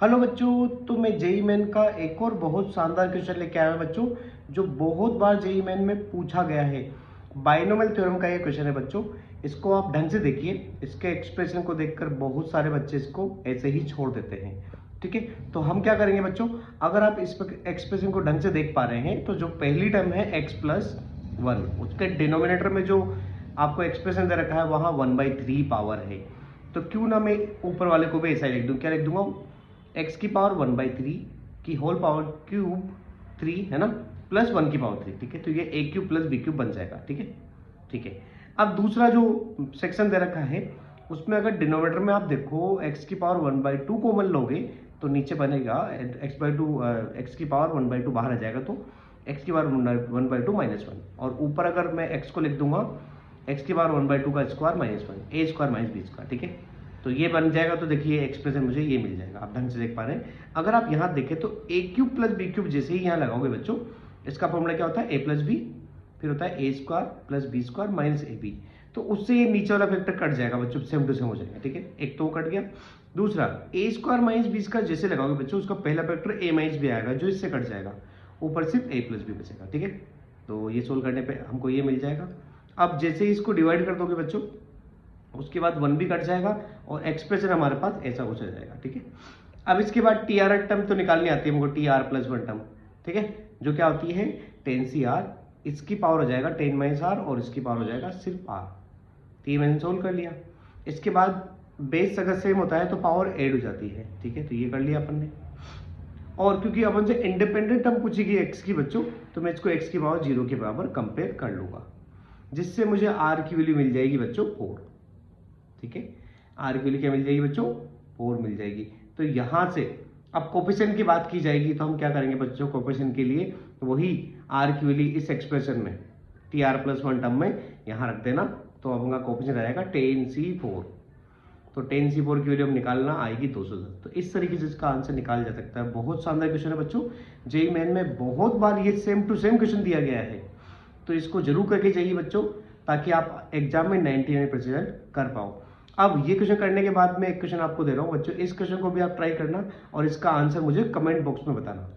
Hello बच्चों, तो मैं जेईई मेन का एक और बहुत शानदार क्वेश्चन लेके आया हूं बच्चों, जो बहुत बार जेईई मेन में पूछा गया है। बाइनोमियल थ्योरम का ये क्वेश्चन है बच्चों। इसको आप ढंग से देखिए, इसके एक्सप्रेशन को देखकर बहुत सारे बच्चे इसको ऐसे ही छोड़ देते हैं। ठीक है, तो हम क्या करेंगे बच्चों, अगर आप इस एक्सप्रेशन को ढंग से देख पा रहे हैं तो जो पहली टर्म है x+1, उसके डिनोमिनेटर में जो आपको एक्सप्रेशन दे रखा है वहां 1/3 पावर है। तो क्यों ना मैं ऊपर वाले को भी ऐसा ही लिख दूं, क्या लिख दूंगा, x की पावर 1/3 की होल पावर क्यूब 3 है ना, प्लस 1 की पावर 3। ठीक है, तो ये a cube plus b cube बन जाएगा। ठीक है, ठीक है। अब दूसरा जो सेक्शन दे रखा है उसमें अगर डिनोमिनेटर में आप देखो x की पावर 1/2 कॉमन लोगे तो नीचे बनेगा x की पावर 1/2 बाहर आ जाएगा, तो x की पावर 1/2 -1। और ऊपर अगर मैं x को लिख दूंगा x की पावर 1/2 का square -1, a square minus b square. ठीक है, तो ये बन जाएगा। तो देखिए एक्सप्रेशन मुझे ये मिल जाएगा, आप ढंग से देख पा रहे हैं। अगर आप यहाँ देखें तो a cube plus b cube जैसे ही यहाँ लगाओगे बच्चों, इसका फॉर्मूला क्या होता है, a प्लस बी, फिर होता है a square plus b square minus ab। तो उससे ये नीचे वाला फैक्टर कट जाएगा बच्चों, सेम टू सेम हो जाएगा। ठीक है, एक तो कट गया। दूसरा a square minus b square जैसे लगाओगे बच्चों, उसका पहला फैक्टर a माइनस b आएगा जो इससे कट जाएगा, ऊपर सिर्फ a प्लस b बचेगा। ठीक है, तो ये सोल्व करने पर हमको ये मिल जाएगा। अब जैसे ही इसको डिवाइड कर दोगे बच्चों, उसके बाद 1 भी कट जाएगा और एक्सप्रेशन हमारे पास ऐसा कुछ आ जाएगा। ठीक है, अब इसके बाद टी आर टर्म तो निकालनी आती है हमको, टी आर प्लस 1 टर्म। ठीक है, जो क्या होती है 10 CR, इसकी पावर हो जाएगा 10 माइनस आर और इसकी पावर हो जाएगा सिर्फ आर। तो ये मैंने सोल्व कर लिया। इसके बाद बेस अगर सेम होता है तो पावर ऐड हो जाती है। ठीक है, तो ये कर लिया अपन ने। और क्योंकि अपन से इंडिपेंडेंट टर्म पूछी गई एक्स की बच्चों, तो मैं इसको एक्स की पावर 0 के बराबर कंपेयर कर लूंगा, जिससे मुझे आर की वैल्यू मिल जाएगी बच्चों 4। ठीक है, आर की वैल्यू क्या मिल जाएगी बच्चों, 4 मिल जाएगी। तो यहां से अब कोफिशिएंट की बात की जाएगी, तो हम क्या करेंगे बच्चों, कोफिशिएंट के लिए वही आर की वैल्यू इस एक्सप्रेशन में टी आर प्लस 1 टर्म में यहां रख देना, तो अब उनका कोफिशिएंट आ जाएगा 10C4। तो 10C4 की वैल्यू हम निकालना आएगी 210। तो इस तरीके से इसका आंसर निकाल जा सकता है। बहुत शानदार क्वेश्चन है बच्चों, जेईई मेन में बहुत बार ये सेम टू सेम क्वेश्चन दिया गया है, तो इसको जरूर करके जाइए बच्चों, ताकि आप एग्जाम में 99% कर पाओ। अब ये क्वेश्चन करने के बाद मैं एक क्वेश्चन आपको दे रहा हूं बच्चों, इस क्वेश्चन को भी आप ट्राई करना और इसका आंसर मुझे कमेंट बॉक्स में बताना।